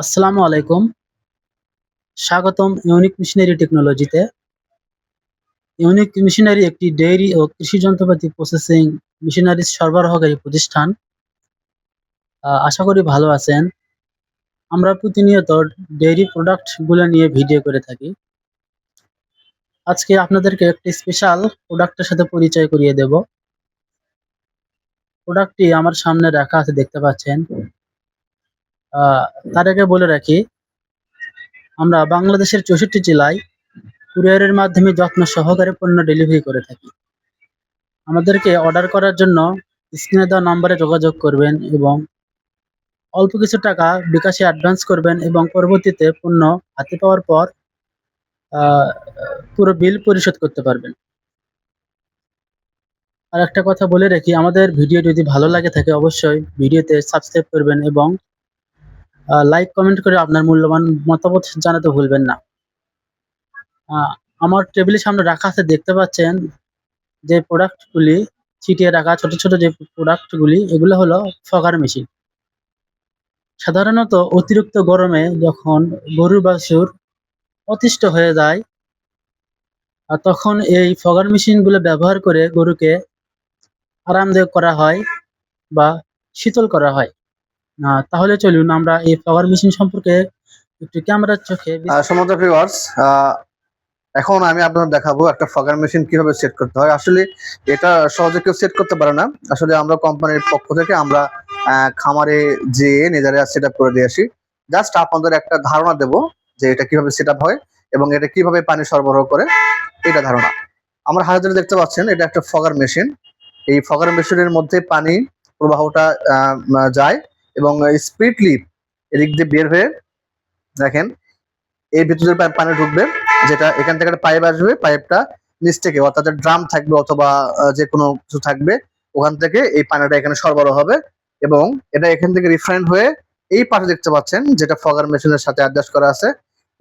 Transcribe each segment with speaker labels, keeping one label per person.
Speaker 1: আসসালামু আলাইকুম। স্বাগতম ইউনিক মেশিনারি টেকনোলজিতে। ইউনিক মেশিনারি একটি ডেইরি ও কৃষি যন্ত্রপাতি প্রসেসিং মেশিনারিজ সরবরাহকারী প্রতিষ্ঠান। আশা করি ভালো আছেন। আমরা প্রতিনিয়ত ডেইরি প্রোডাক্ট গুলো নিয়ে ভিডিও করে থাকি। আজকে আপনাদেরকে একটি স্পেশাল প্রোডাক্টের সাথে পরিচয় করিয়ে দেব। প্রোডাক্টটি আমার সামনে রাখা আছে দেখতে পাচ্ছেন। আ তার আগে বলে রাখি, আমরা বাংলাদেশের ৬৪ জেলায় কুরিয়ারের মাধ্যমে যত্ন সহকারে পণ্য ডেলিভারি করে থাকি। আমাদেরকে অর্ডার করার জন্য স্ক্রিনে দেওয়া নম্বরে যোগাযোগ করবেন এবং অল্প কিছু টাকা বিকাশে অ্যাডভান্স করবেন এবং পরবর্তীতে পণ্য হাতে পাওয়ার পর আ পুরো বিল পরিশোধ করতে পারবেন। আরেকটা কথা বলে রাখি, আমাদের ভিডিও যদি ভালো লাগে থাকে অবশ্যই ভিডিওতে সাবস্ক্রাইব করবেন এবং লাইক, কমেন্ট করে আপনার মূল্যবান মতামত জানাতে ভুলবেন না। আ আমার টেবিলের সামনে রাখা আছে দেখতে পাচ্ছেন যে প্রোডাক্টগুলি ছিটিয়ে রাখা ছোট, ছোট যে প্রোডাক্টগুলি এগুলো হলো ফগার মেশিন। সাধারণত অতিরিক্ত গরমে যখন গরুর বাছুর অতিষ্ঠ হয়ে যায়, তখন এই ফগার মেশিনগুলো ব্যবহার করে গরুকে আরামদায়ক করা হয় বা শীতল করা হয়। তাহলে চলুন আমরা এই ফগার মেশিন সম্পর্কে একটু ক্যামেরার চোখে
Speaker 2: সম্মানিত ভিউয়ার্স, এখন আমি আপনাদের দেখাবো একটা ফগার মেশিন কিভাবে সেট করতে হয়। আসলে এটা সহজে কেউ সেট করতে পারে না। আসলে আমরা কোম্পানির পক্ষ থেকে আমরা খামারে যেয়ে নিজেরা সেট আপ করে দিয়ে আসি। জাস্ট আপনাদের একটা ধারণা দেব যে এটা কিভাবে সেট আপ হয় এবং এটা কিভাবে পানি সরবরাহ করে, এটা ধারণা। আমার হাতে যেটা দেখতে পাচ্ছেন এটা একটা ফগার মেশিন। এই ফগার মেশিনের মধ্যে পানি প্রবাহটা যায় এবং স্পিডলি এদিক দিয়ে বের হয়ে দেখেন এই ভিতরে পানি ঢুকবে, যেটা এখান থেকে একটা পাইপ আসবে। পাইপটা নিচ থেকে অর্থাৎ ড্রাম থাকবে অথবা যে কোনো কিছু থাকবে, ওখান থেকে এই পানিটা এখানে সরবরাহ হবে এবং এটা এখান থেকে রিফাইন্ড হয়ে এই পাশে দেখতে পাচ্ছেন যেটা ফগার মেশিনের সাথে অ্যাডজাস্ট করা আছে,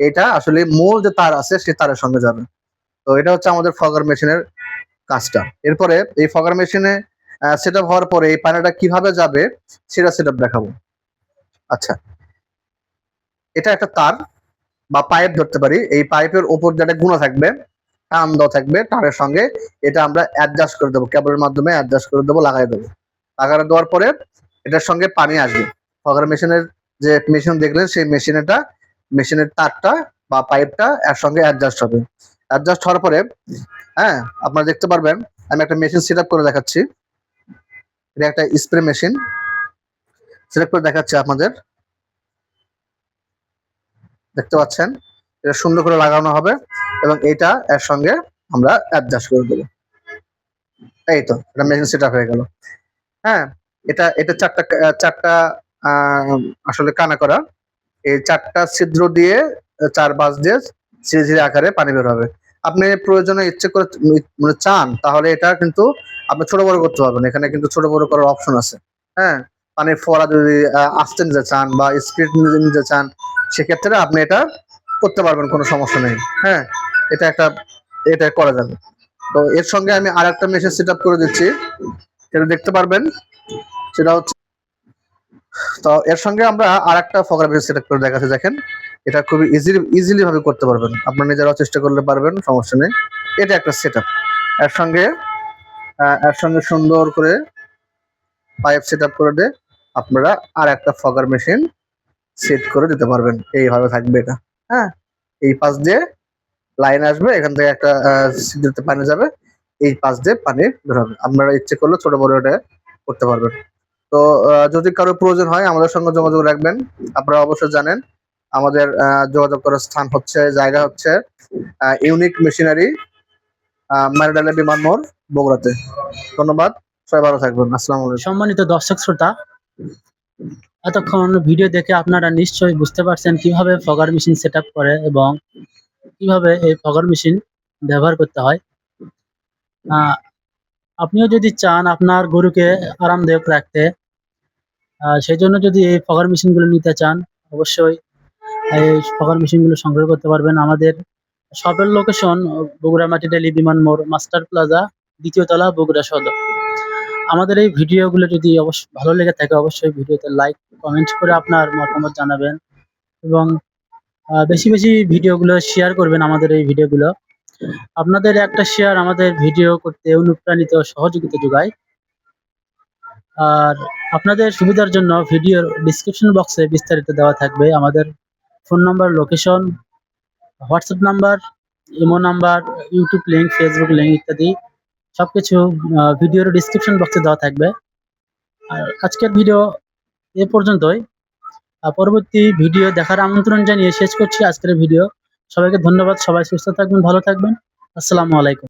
Speaker 2: এটা আসলে মূল যে তার আছে সেই তারের সঙ্গে যাবে। তো এটা হচ্ছে আমাদের ফগার মেশিনের কাজটা। এরপরে এই ফগার মেশিনে সেট আপ হওয়ার পরে এই পানিটা কিভাবে যাবে সেটা সেট আপ দেখাবো। আচ্ছা, এটা একটা তার বা পাইপ ধরতে পারি। এই পাইপের উপর যেটা গুণা থাকবে, টান দেওয়া থাকবে তারের সঙ্গে, এটা আমরা অ্যাডজাস্ট করে দেবো, কেবলের মাধ্যমে অ্যাডজাস্ট করে দেবো, লাগাই দেবো। লাগাই দেওয়ার পরে এটার সঙ্গে পানি আসবে। ফগার মেশিনের যে মেশিন দেখলেন সেই মেশিনের তারটা বা পাইপটা এর সঙ্গে অ্যাডজাস্ট হবে। অ্যাডজাস্ট হওয়ার পরে আপনারা দেখতে পারবেন, আমি একটা মেশিন সেট আপ করে দেখাচ্ছি। এটা একটা স্প্রে মেশিন সেট আপ করে দেখাচ্ছি আপনাদের। দেখতে পাচ্ছেন এটা সুন্দর করে লাগানো হবে এবং এটা এর সঙ্গে আমরা অ্যাডজাস্ট করে দেবো। এই তো এটা মেশিন সেট আপ হয়ে গেল। হ্যাঁ, এটা এটা চারটা আসলে কানা করা। এই চারটা ছিদ্র দিয়ে চার বাস দিয়ে ধীরে ধীরে আকারে পানি বের হবে। আপনি প্রয়োজনে ইচ্ছে করে মানে চান তাহলে এটা কিন্তু আপনি ছোট বড় করতে পারবেন। এখানে কিন্তু ছোট বড় করার অপশন আছে। হ্যাঁ, পানির ফোয়ারা যদি আস্তে নিতে চান বা স্পিড নিতে চান, সেক্ষেত্রে আপনি এটা করতে পারবেন, কোনো সমস্যা নেই। হ্যাঁ, এটা করা যাবে। তো এর সঙ্গে আমি আর একটা মেশিন সেট আপ করে দিচ্ছি, সেটা দেখতে পারবেন। সেটা হচ্ছে, তো এর সঙ্গে আমরা আর একটা ফগার মেশিন সেট আপ করে দেখাচ্ছি। দেখেন এটা খুবই ইজিলি ভাবে করতে পারবেন, আপনারা নিজেরাও চেষ্টা করলে পারবেন, সমস্যা নেই। এটা একটা সেট আপ। এর সঙ্গে সুন্দর করে পাইপ সেট আপ করে দিয়ে আপনারা আর একটা ফগার মেশিন সেট করে দিতে পারবেন। এইভাবে থাকবে এটা। হ্যাঁ, এই পাশ দিয়ে লাইন আসবে, এখান থেকে একটা সিদ্ধতে পানি যাবে, এই পাশ দিয়ে পানি বের হবে। আপনারা ইচ্ছে করলে ছোট বড় এটা করতে পারবেন। তো যদি কারো প্রয়োজন হয় আমাদের সঙ্গে যোগাযোগ রাখবেন। আপনারা অবশ্যই জানেন আমাদের যোগাযোগ করার স্থান হচ্ছে, জায়গা হচ্ছে ইউনিক মেশিনারি, মারিডালে বিমান মোড়, বগুড়াতে। ধন্যবাদ, সবাই ভালো থাকবেন। আসসালামু আলাইকুম।
Speaker 1: সম্মানিত দর্শক শ্রোতা, এতক্ষণ ভিডিও দেখে আপনারা নিশ্চয়ই বুঝতে পারছেন কিভাবে ফগার মেশিন সেটআপ করে এবং কিভাবে এই ফগার মেশিন ব্যবহার করতে হয়। আপনিও যদি চান আপনার গরুকে আরামদায়ক রাখতে, সেই জন্য যদি এই ফগার মেশিনগুলো নিতে চান অবশ্যই এই ফগার মেশিনগুলো সংগ্রহ করতে পারবেন। আমাদের শপের লোকেশন বগুড়া মাটিডালি বিমান মোড়, মাস্টার প্লাজা, ২য় তলা, বগুড়া সদর। আমাদের এই ভিডিওগুলো যদি ভালো লেগে থাকে অবশ্যই ভিডিওতে লাইক, কমেন্ট করে আপনার মতামত জানাবেন। এবং বেশি বেশি ভিডিওগুলো শেয়ার করবেন আমাদের এই ভিডিওগুলো। আপনাদের একটা শেয়ার আমাদের ভিডিও করতে অনুপ্রাণিত সহযোগিতা যোগায়। আর আপনাদের সুবিধার জন্য ভিডিওর ডিসক্রিপশন বক্সে বিস্তারিত দেওয়া থাকবে আমাদের phone number, location, WhatsApp number, imo number, YouTube link, Facebook link ইত্যাদি সবকিছু ভিডিওর ডিসক্রিপশন বক্সে দেওয়া থাকবে। আর আজকের ভিডিও এ পর্যন্তই। পরবর্তী ভিডিও দেখার আমন্ত্রণ জানিয়ে শেষ করছি আজকের ভিডিও। সবাইকে ধন্যবাদ। সবাই সুস্থ থাকবেন, ভালো থাকবেন। আসসালামু আলাইকুম।